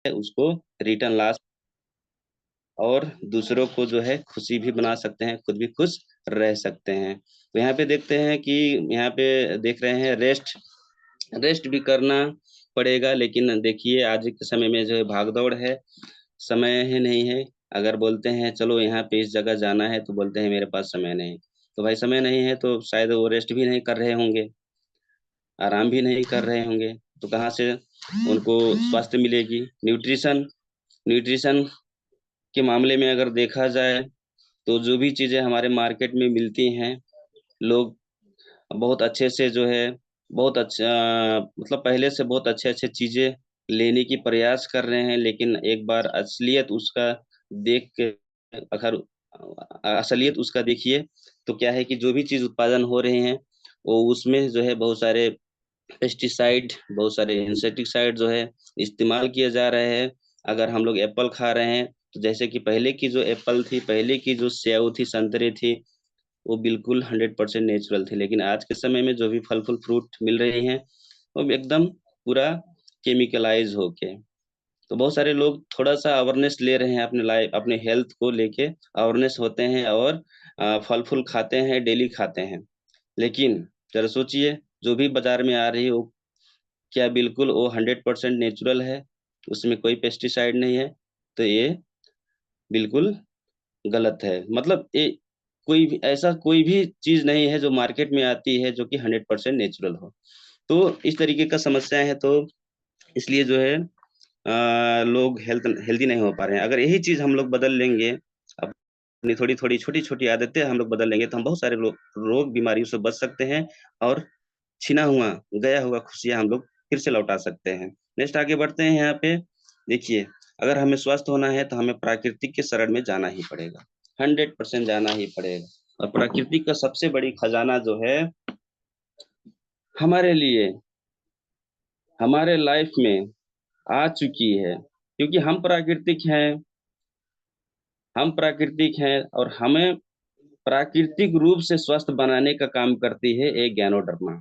उसको रिटर्न ला और दूसरों को जो है खुशी भी बना सकते हैं, खुद भी खुश रह सकते हैं। तो यहाँ पे देखते हैं कि यहाँ पे देख रहे हैं रेस्ट रेस्ट भी करना पड़ेगा, लेकिन देखिए आज के समय में जो है भाग-दौड़ है, समय ही नहीं है। अगर बोलते हैं चलो यहाँ पे इस जगह जाना है तो बोलते हैं मेरे पास समय नहीं। तो भाई समय नहीं है तो शायद वो रेस्ट भी नहीं कर रहे होंगे, आराम भी नहीं कर रहे होंगे, तो कहाँ से उनको स्वास्थ्य मिलेगी? न्यूट्रिशन न्यूट्रिशन के मामले में अगर देखा जाए तो जो भी चीज़ें हमारे मार्केट में मिलती हैं, लोग बहुत अच्छे से जो है बहुत अच्छा मतलब पहले से बहुत अच्छे-अच्छे चीज़ें लेने की प्रयास कर रहे हैं, लेकिन एक बार असलियत उसका देख के अगर असलियत उसका देखिए तो क्या है कि जो भी चीज़ उत्पादन हो रहे हैं, वो उसमें जो है बहुत सारे पेस्टिसाइड, बहुत सारे इंसेक्टिसाइड जो है इस्तेमाल किए जा रहे हैं। अगर हम लोग एप्पल खा रहे हैं, तो जैसे कि पहले की जो एप्पल थी, पहले की जो सेव थी, संतरे थी, वो बिल्कुल 100% नेचुरल थे। लेकिन आज के समय में जो भी फल-फूल फ्रूट मिल रही हैं, वो एकदम पूरा केमिकलाइज़ होके। तो बहुत सारे लोग थोड़ा-सा अवेयरनेस ले रहे हैं अपने हेल्थ को लेके अवेयरनेस होते हैं और फल-फूल खाते हैं, डेली खाते हैं। लेकिन ज़रा सोचिए, जो भी बाज़ार में आ रही है, वो क्या बिल्कुल वो 100% नेचुरल है? उसमें कोई पेस्टिसाइड नहीं है? तो ये बिल्कुल गलत है। मतलब ऐसा कोई भी चीज़ नहीं है जो मार्केट में आती है जो कि 100% नेचुरल हो। तो इस तरीके का समस्या है, तो इसलिए जो है लोग हेल्दी नहीं हो पा रहे हैं। अगर यही चीज़ हम लोग बदल लेंगे, अपनी थोड़ी-थोड़ी, छोटी-छोटी आदतें हम लोग बदल लेंगे, तो हम बहुत सारे रोग बीमारियों से बच सकते हैं और छिना हुआ, गया हुआ खुशियाँ हम लोग फिर से लौटा सकते हैं। नेक्स्ट आगे बढ़ते हैं यहाँ पे, देखिए अगर हमें स्वस्थ होना है तो हमें प्राकृतिक के शरण में जाना ही पड़ेगा, 100% जाना ही पड़ेगा। और प्राकृतिक का सबसे बड़ी खजाना जो है हमारे लिए, हमारे लाइफ में आ चुकी है, क्योंकि हम प्राकृतिक हैं और हमें प्राकृतिक रूप से स्वस्थ बनाने का काम करती है एक ज्ञानोडर्मा।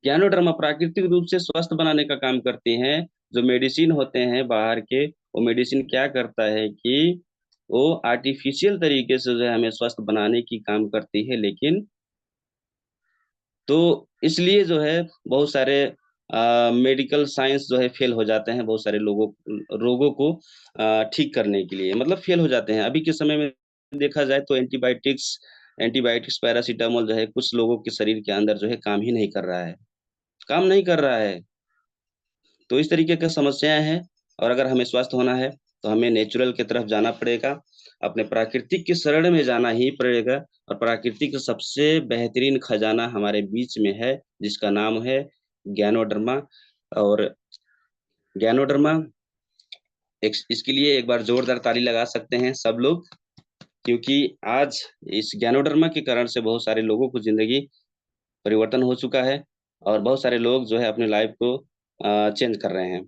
ज्ञानोडर्मा प्राकृतिक रूप से स्वस्थ बनाने का काम करती हैं। जो मेडिसिन होते हैं बाहर के, वो मेडिसिन क्या करता है कि वो आर्टिफिशियल तरीके से जो है हमें स्वस्थ बनाने की काम करती है, लेकिन तो इसलिए जो है बहुत सारे मेडिकल साइंस जो है फेल हो जाते हैं, बहुत सारे रोगों को ठीक करने के लिए मतलब फेल हो जाते हैं। अभी के समय में देखा जाए तो एंटीबायोटिक्स पैरासिटामोल जो है कुछ लोगों के शरीर के अंदर जो है काम ही नहीं कर रहा है, काम नहीं कर रहा है। तो इस तरीके की समस्याएँ हैं और अगर हमें स्वस्थ होना है, तो हमें नेचुरल की तरफ जाना पड़ेगा, अपने प्राकृतिक की शरण में जाना ही पड़ेगा और प्राकृतिक का सबसे बेहतरीन खजाना हमारे बीच में है, जिसका नाम है ज्ञानोडर्मा। और ज्ञानोडर्मा एक इसके लिए एक बार ज़ोरदार ताली लगा सकते हैं सब लोग, क्योंकि आज इस ज्ञानोडर्मा के कारण से बहुत सारे लोगों को ज़िंदगी परिवर्तन हो चुका है और बहुत सारे लोग जो है अपनी लाइफ को चेंज कर रहे हैं।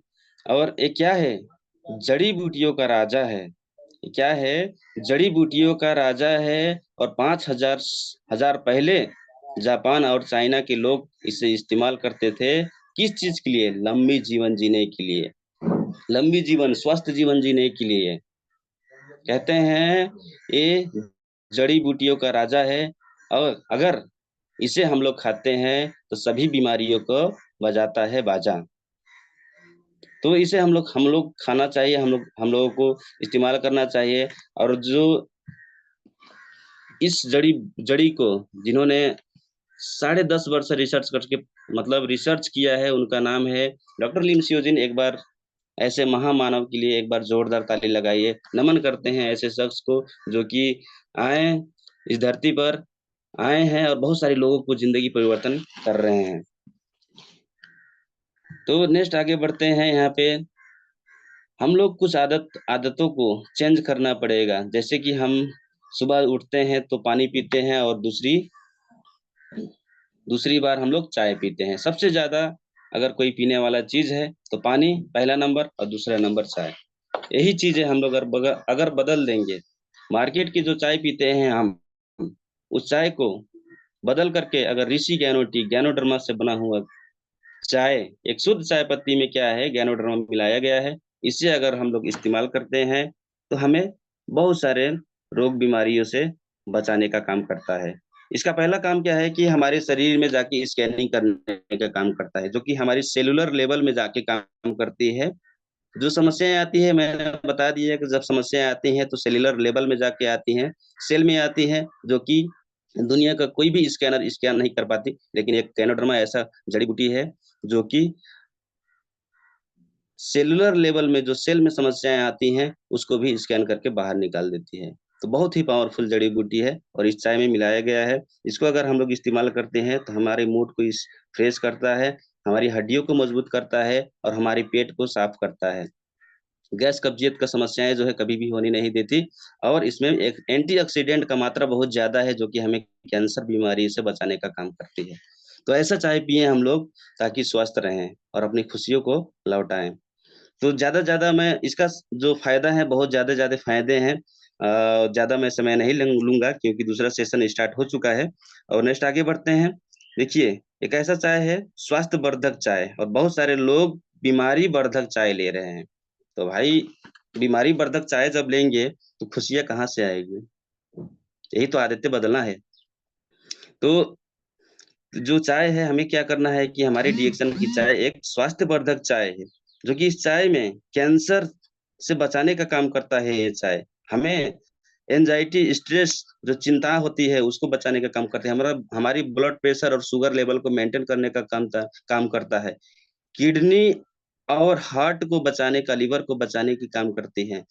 और ये क्या है? जड़ी-बूटियों का राजा है। ये क्या है? जड़ी-बूटियों का राजा है और 5000 हज़ार पहले जापान और चाइना के लोग इसे इस्तेमाल करते थे, किस चीज़ के लिए? लंबी जीवन जीने के लिए। लंबी जीवन, स्वस्थ जीवन जीने के लिए। कहते हैं ये जड़ी-बूटियों का राजा है और अगर इसे हम लोग खाते हैं तो सभी बीमारियों को बजाता है बाजा। तो इसे हम लोग खाना चाहिए, हम लोगों को इस्तेमाल करना चाहिए। और जो इस जड़ी को जिन्होंने 10.5 वर्ष से रिसर्च करके मतलब रिसर्च किया है, उनका नाम है डॉक्टर लिन शियोजिन। एक बार ऐसे महामानव के लिए एक बार जोरदार ताली लगाइए। नमन करते हैं ऐसे शख्स को जो कि आए इस धरती पर आए हैं और बहुत सारे लोगों को ज़िंदगी परिवर्तन कर रहे हैं। तो नेक्स्ट आगे बढ़ते हैं यहाँ पे, हम लोग कुछ आदतों को चेंज करना पड़ेगा। जैसे कि हम सुबह उठते हैं तो पानी पीते हैं और दूसरी दूसरी बार हम लोग चाय पीते हैं। सबसे ज़्यादा अगर कोई पीने वाला चीज़ है तो पानी पहला नंबर और दूसरा नंबर चाय। यही चीज़ें हम लोग अगर बदल देंगे, मार्केट की जो चाय पीते हैं हम, उस चाय को बदल करके अगर ऋषि ज्ञानोटी ज्ञानोडर्मा से बना हुआ चाय, एक शुद्ध चाय पत्ती में क्या है, गैनोडर्मा मिलाया गया है। इसे अगर हम लोग इस्तेमाल करते हैं तो हमें बहुत सारे रोग बीमारियों से बचाने का काम करता है। इसका पहला काम क्या है कि हमारे शरीर में जाके स्कैनिंग करने का काम करता है, जो कि हमारी सेलुलर लेवल में जाके काम करती है। जो समस्याएं आती है, मैंने बता दिया कि जब समस्याएं आती हैं तो सेलुलर लेवल में जाके आती हैं, सेल में आती हैं, जो कि दुनिया का कोई भी स्कैनर स्कैन नहीं कर पाती। लेकिन एक गैनोडर्मा ऐसा जड़ी बूटी है जो कि सेलुलर लेवल में जो सेल में समस्याएं आती हैं उसको भी स्कैन करके बाहर निकाल देती है। तो बहुत ही पावरफुल जड़ी बूटी है और इस चाय में मिलाया गया है। इसको अगर हम लोग इस्तेमाल करते हैं तो हमारे मूड को इस फ्रेश करता है, हमारी हड्डियों को मजबूत करता है और हमारी पेट को साफ करता है। गैस कब्जियत का समस्याएं जो है कभी भी होने नहीं देती। और इसमें एक एंटीऑक्सीडेंट का मात्रा बहुत ज्यादा है, जो कि हमें कैंसर बीमारी से बचाने का काम करती है। तो ऐसा चाय पिए हम लोग, ताकि स्वस्थ रहें और अपनी खुशियों को लौटाएं। तो ज्यादा मैं इसका जो फायदा है, बहुत ज्यादा ज्यादा फायदे हैं। ज्यादा मैं समय नहीं लूंगा क्योंकि दूसरा सेशन स्टार्ट हो चुका है। और नेक्स्ट आगे बढ़ते हैं। देखिए, एक ऐसा चाय है स्वास्थ्य वर्धक चाय, और बहुत सारे लोग बीमारी वर्धक चाय ले रहे हैं। तो भाई, बीमारी वर्धक चाय जब लेंगे तो खुशियां कहाँ से आएगी? यही तो आदतें बदलना है। तो जो चाय है, हमें क्या करना है कि हमारे डिएक्शन की चाय एक स्वास्थ्य वर्धक चाय है, जो कि इस चाय में कैंसर से बचाने का काम करता है। ये चाय हमें एंजाइटी, स्ट्रेस, जो चिंता होती है उसको बचाने का काम करते हैं। हमारी ब्लड प्रेशर और शुगर लेवल को मेंटेन करने का काम करता है। किडनी और हार्ट को बचाने का, लिवर को बचाने की काम करती है।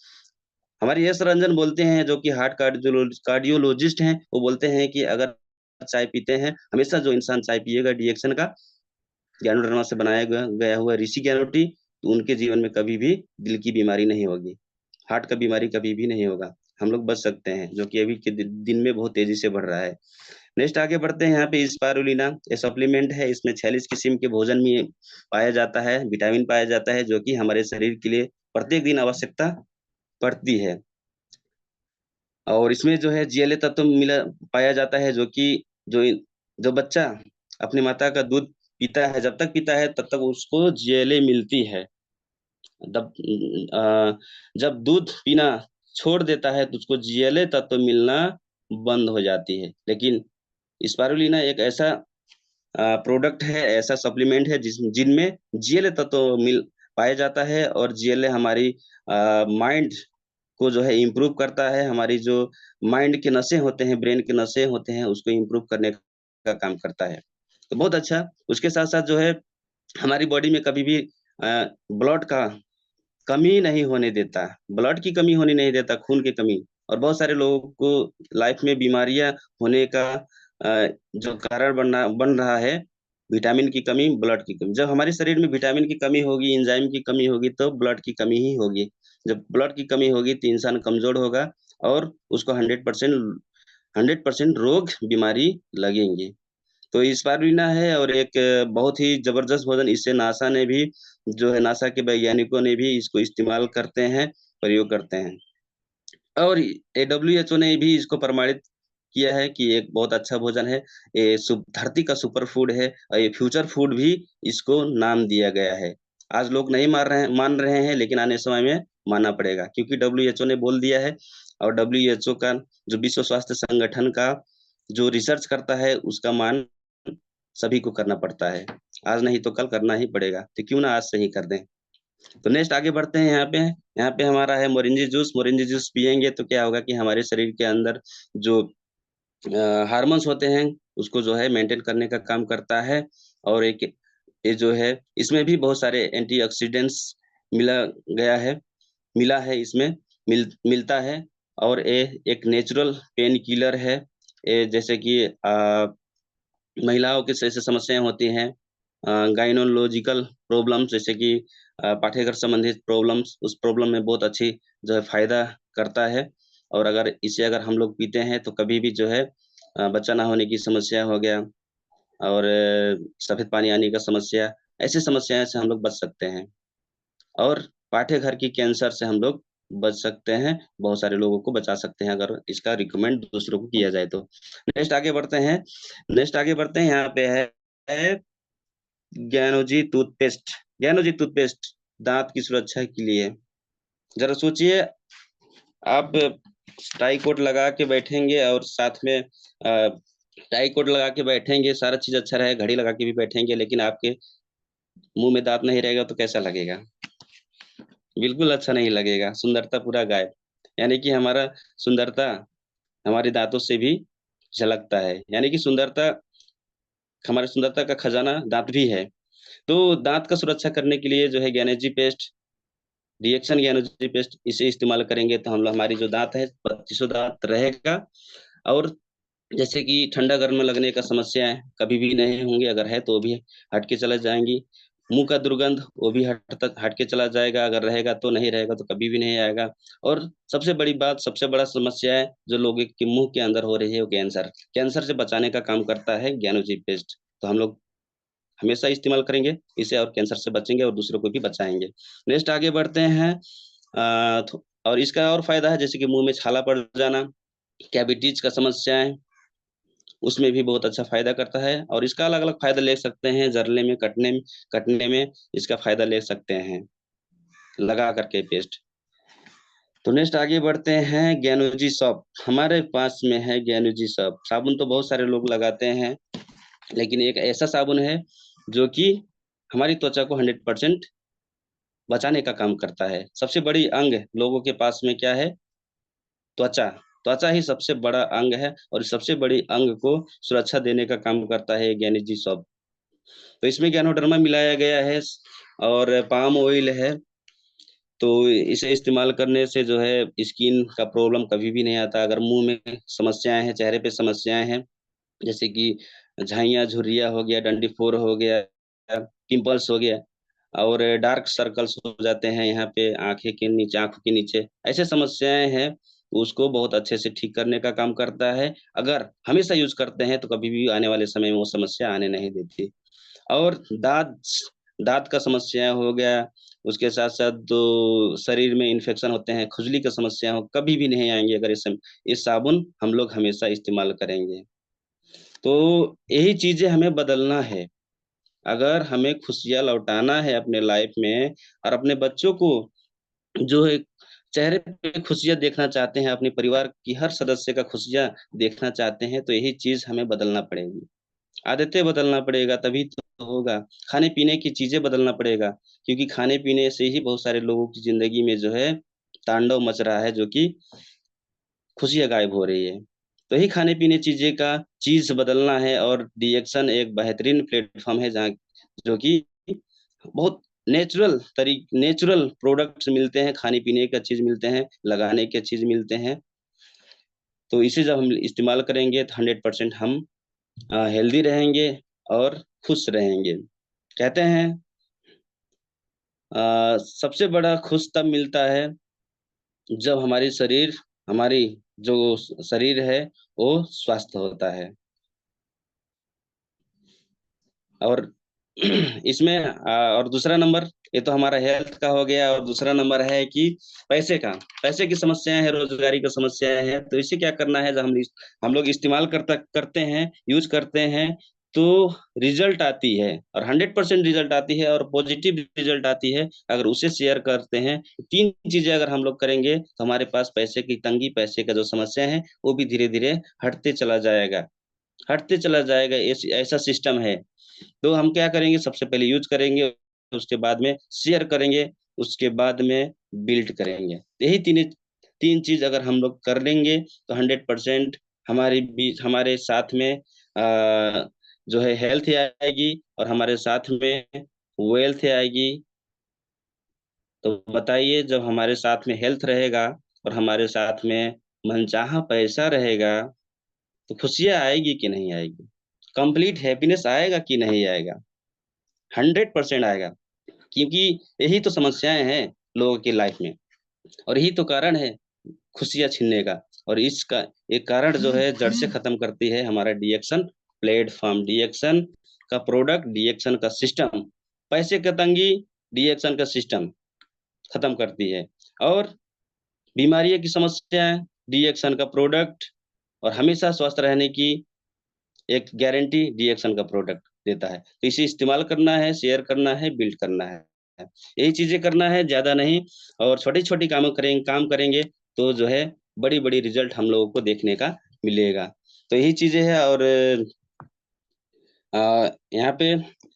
हमारे यश रंजन बोलते हैं, जो कि हार्ट कार्डियोलॉजिस्ट हैं, वो बोलते हैं कि अगर चाय पीते हैं, हमेशा जो इंसान चाय पिएगा डिएक्शन का, ज्ञानोडर्मा से बनाया गया हुआ ऋषि ज्ञानोटी, तो उनके जीवन में कभी भी दिल की बीमारी नहीं होगी, हार्ट का बीमारी कभी भी नहीं होगा। हम लोग बच सकते हैं, जो कि अभी के दिन में बहुत तेजी से बढ़ रहा है। नेक्स्ट आगे बढ़ते हैं। यहाँ पे स्पारुलिना, ये सप्लीमेंट है। इसमें 46 किस्म के भोजन में पाया जाता है, विटामिन पाया जाता है, जो कि हमारे शरीर के लिए प्रत्येक दिन आवश्यकता पड़ती है। और इसमें जो है जीएलए तत्व मिला पाया जाता है, जो कि जो जो बच्चा अपनी माता का दूध पीता है, जब तक पीता है तब तक उसको जीएलए मिलती है। जब जब दूध पीना छोड़ देता है तो उसको जीएलए तत्व मिलना बंद हो जाती है। लेकिन स्पारुलिना एक ऐसा प्रोडक्ट है, ऐसा सप्लीमेंट है जिनमें जीएलए तत्व मिल पाया जाता है। और जीएलए हमारी माइंड को जो है इम्प्रूव करता है। हमारी जो माइंड के नसें होते हैं, ब्रेन के नसें होते हैं, उसको इम्प्रूव करने का काम करता है। तो बहुत अच्छा। उसके साथ साथ जो है हमारी बॉडी में कभी भी ब्लड का कमी नहीं होने देता, ब्लड की कमी होने नहीं देता, खून की कमी। और बहुत सारे लोगों को लाइफ में बीमारियां होने का जो कारण बन रहा है, विटामिन की कमी, ब्लड की कमी। जब हमारे शरीर में विटामिन की कमी होगी, एंजाइम की कमी होगी, तो ब्लड की कमी ही होगी। जब ब्लड की कमी होगी तो इंसान कमजोर होगा और उसको 100% रोग बीमारी लगेंगे। तो स्पारुलिना है, और एक बहुत ही जबरदस्त भोजन। इससे नासा ने भी, जो है नासा के वैज्ञानिकों ने भी इसको इस्तेमाल करते हैं, प्रयोग करते हैं। और AWHO ने भी इसको प्रमाणित किया है कि एक बहुत अच्छा भोजन है। ये धरती का सुपर फूड है, और ये फ्यूचर फूड भी इसको नाम दिया गया है। आज लोग नहीं मान रहे हैं, लेकिन आने समय में मानना पड़ेगा, क्योंकि WHO ने बोल दिया है। और WHO का, जो विश्व स्वास्थ्य संगठन का जो रिसर्च करता है, उसका मान सभी को करना पड़ता है। आज नहीं तो कल करना ही पड़ेगा, तो क्यों ना आज से ही कर दें। तो नेक्स्ट आगे बढ़ते हैं। यहाँ पे हमारा है मोरिंजी जूस। मोरिंजी जूस पियेंगे तो क्या होगा कि हमारे शरीर के अंदर जो हार्मोन्स होते हैं उसको जो है मेंटेन करने का काम करता है। और एक ये जो है, इसमें भी बहुत सारे एंटीऑक्सीडेंट्स मिला गया है, मिला है इसमें, मिलता है। और ये एक नेचुरल पेन किलर है। ये जैसे कि महिलाओं की जैसे समस्याएं होती हैं, गाइनोलॉजिकल प्रॉब्लम्स, जैसे कि पाठ्यगर संबंधित प्रॉब्लम्स, उस प्रॉब्लम में बहुत अच्छी जो है फायदा करता है। और अगर हम लोग पीते हैं तो कभी भी जो है बच्चा ना होने की समस्या हो गया, और सफेद पानी आने का समस्या, ऐसी समस्याएं से हम लोग बच सकते हैं। और पाठ्य घर की कैंसर से हम लोग बच सकते हैं, बहुत सारे लोगों को बचा सकते हैं अगर इसका रिकमेंड दूसरों को किया जाए तो। नेक्स्ट आगे बढ़ते हैं। यहाँ पे है ज्ञानोजी टूथपेस्ट। ज्ञानोजी टूथपेस्ट दांत की सुरक्षा के लिए। जरा सोचिए, आप टाई कोट लगा के बैठेंगे और साथ में टाई कोट लगा के बैठेंगे, सारा चीज अच्छा रहेगा, घड़ी लगा के भी बैठेंगे, लेकिन आपके मुंह में दांत नहीं रहेगा तो कैसा लगेगा? बिल्कुल अच्छा नहीं लगेगा, सुंदरता पूरा गायब। यानी कि हमारा सुंदरता हमारे दांतों से भी झलकता है, यानी कि सुंदरता, हमारे सुंदरता का खजाना दांत भी है। तो दांत का सुरक्षा करने के लिए जो है ज्ञानोजी पेस्ट, रिएक्शन ज्ञानोजी पेस्ट, इसे इस्तेमाल करेंगे तो हम लोग, हमारी जो दांत है 25 दांत रहेगा। और जैसे कि ठंडा गर्म लगने का समस्याएं कभी भी नहीं होंगे, अगर है तो वो भी हट के चला जाएंगी। मुंह का दुर्गंध वो भी हट के चला जाएगा, अगर रहेगा तो, नहीं रहेगा तो कभी भी नहीं आएगा। और सबसे बड़ी बात, सबसे बड़ा समस्या है जो लोगों के मुंह के अंदर हो रही है, वो कैंसर। कैंसर से बचाने का काम करता है ज्ञानोजी पेस्ट। तो हम लोग हमेशा इस्तेमाल करेंगे इसे, और कैंसर से बचेंगे और दूसरों को भी बचाएंगे। नेक्स्ट आगे बढ़ते हैं। और इसका और फायदा है, जैसे कि मुंह में छाला पड़ जाना, कैविटीज का समस्या है, उसमें भी बहुत अच्छा फायदा करता है। और इसका अलग अलग फायदा ले सकते हैं, जरने में, कटने में इसका फायदा ले सकते हैं लगा करके पेस्ट। तो नेक्स्ट आगे बढ़ते हैं। ज्ञानोजी सॉप हमारे पास में है। ज्ञानोजी सॉप साबुन तो बहुत सारे लोग लगाते हैं, लेकिन एक ऐसा साबुन है जो कि हमारी त्वचा को 100% बचाने का काम करता है। सबसे बड़ी अंग लोगों के पास में क्या है? त्वचा। त्वचा ही सबसे बड़ा अंग है, और सबसे बड़ी अंग को सुरक्षा देने का काम करता है ज्ञानोजी सॉप। तो इसमें ज्ञानोडर्मा मिलाया गया है और पाम ऑयल है। तो इसे इस्तेमाल करने से जो है स्किन का प्रॉब्लम कभी भी नहीं आता। अगर मुंह में समस्याएं हैं, चेहरे पे समस्याएं हैं, जैसे कि झाइयाँ, झुर्रिया हो गया, डंडीफोर हो गया, पिंपल्स हो गया, और डार्क सर्कल्स हो जाते हैं यहाँ पे आंखें के नीचे, आंखों के नीचे, ऐसे समस्याएं हैं, तो उसको बहुत अच्छे से ठीक करने का काम करता है। अगर हमेशा यूज करते हैं तो कभी भी आने वाले समय में वो समस्या आने नहीं देती। और दांत, दांत का समस्या हो गया, उसके साथ साथ जो शरीर में इन्फेक्शन होते हैं, खुजली का समस्या हो, कभी भी नहीं आएंगे अगर इस साबुन हम लोग हमेशा इस्तेमाल करेंगे। तो यही चीजें हमें बदलना है। अगर हमें खुशियां लौटाना है अपने लाइफ में, और अपने बच्चों को जो है चेहरे पे खुशियां देखना चाहते हैं, अपने परिवार की हर सदस्य का खुशियां देखना चाहते हैं, तो यही चीज हमें बदलना पड़ेगी। आदतें बदलना पड़ेगा, तभी तो होगा। खाने पीने की चीजें बदलना पड़ेगा, क्योंकि खाने पीने से ही बहुत सारे लोगों की जिंदगी में जो है तांडव मच रहा है, जो कि खुशियां गायब हो रही है। तो ही खाने पीने चीजें का चीज बदलना है। और डीएक्शन एक बेहतरीन प्लेटफॉर्म है जहाँ, जो कि बहुत नेचुरल प्रोडक्ट्स मिलते हैं, खाने पीने का चीज मिलते हैं, लगाने के चीज मिलते हैं। तो इसे जब हम इस्तेमाल करेंगे तो 100% हम हेल्दी रहेंगे और खुश रहेंगे। कहते हैं सबसे बड़ा खुश तब मिलता है जब हमारी जो शरीर है वो स्वस्थ होता है। और इसमें और दूसरा नंबर, ये तो हमारा हेल्थ का हो गया, और दूसरा नंबर है कि पैसे का। पैसे की समस्याएं है, रोजगारी की समस्याएं है, तो इसे क्या करना है, जब हम लोग इस्तेमाल करते हैं, यूज करते हैं, तो रिजल्ट आती है, और 100% रिजल्ट आती है, और पॉजिटिव रिजल्ट आती है अगर उसे शेयर करते हैं। तीन चीजें अगर हम लोग करेंगे तो हमारे पास पैसे की तंगी, पैसे का जो समस्या है वो भी धीरे धीरे हटते चला जाएगा, हटते चला जाएगा। ऐसा सिस्टम है। तो हम क्या करेंगे, सबसे पहले यूज करेंगे, उसके बाद में शेयर करेंगे, उसके बाद में बिल्ड करेंगे। यही तीन चीज अगर हम लोग कर लेंगे तो 100% हमारे साथ में जो है हेल्थ आएगी, और हमारे साथ में वेल्थ आएगी। तो बताइए, जब हमारे साथ में हेल्थ रहेगा और हमारे साथ में मनचाहा पैसा रहेगा, तो खुशियां आएगी कि नहीं आएगी? कंप्लीट हैप्पीनेस आएगा कि नहीं आएगा? 100% आएगा। क्योंकि यही तो समस्याएं हैं लोगों की लाइफ में, और यही तो कारण है खुशियां छीनने का। और इसका एक कारण जो है जड़ से खत्म करती है हमारा डीएक्शन प्लेटफॉर्म, डीएक्शन का प्रोडक्ट, डीएक्शन का सिस्टम। पैसे का तंगी डीएक्शन का सिस्टम खत्म करती है, और बीमारियों की समस्याएं डीएक्शन का प्रोडक्ट, और हमेशा स्वस्थ रहने की एक गारंटी डीएक्शन का प्रोडक्ट। देता है। तो इसे इस्तेमाल करना है, शेयर करना है, बिल्ड करना है, यही चीजें करना है, ज्यादा नहीं। और छोटी छोटी काम करेंगे तो जो है बड़ी बड़ी रिजल्ट हम लोगों को देखने का मिलेगा। तो यही चीजें है। और यहाँ पे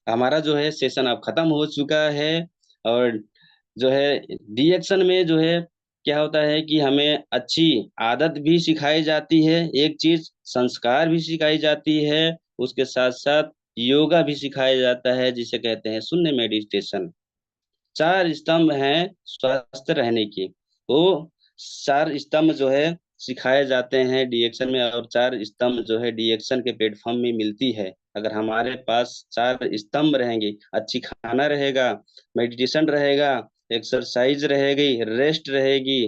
हमारा जो है सेशन अब खत्म हो चुका है। और जो है डीएक्शन में जो है क्या होता है कि हमें अच्छी आदत भी सिखाई जाती है, एक चीज संस्कार भी सिखाई जाती है, उसके साथ साथ योगा भी सिखाया जाता है, जिसे कहते हैं शून्य मेडिटेशन। चार स्तंभ हैं स्वस्थ रहने की। वो चार स्तंभ जो है सिखाए जाते हैं डीएक्शन में। और चार स्तंभ जो है डीएक्शन के प्लेटफॉर्म में मिलती है। अगर हमारे पास चार स्तंभ रहेंगे, अच्छी खाना रहेगा, मेडिटेशन रहेगा, एक्सरसाइज रहेगी, रेस्ट रहेगी,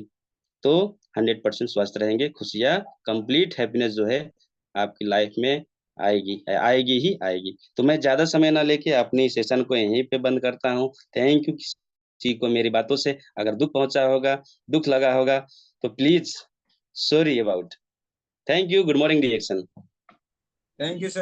तो 100% स्वस्थ रहेंगे। खुशियाँ, कंप्लीट हैप्पीनेस जो है आपकी लाइफ में आएगी, आएगी ही आएगी। तो मैं ज्यादा समय ना लेके अपनी सेशन को यहीं पे बंद करता हूँ। Thank you. किसी को मेरी बातों से अगर दुख पहुंचा होगा, दुख लगा होगा, तो please sorry about. Thank you. Good morning डिएक्शन। Thank you sir.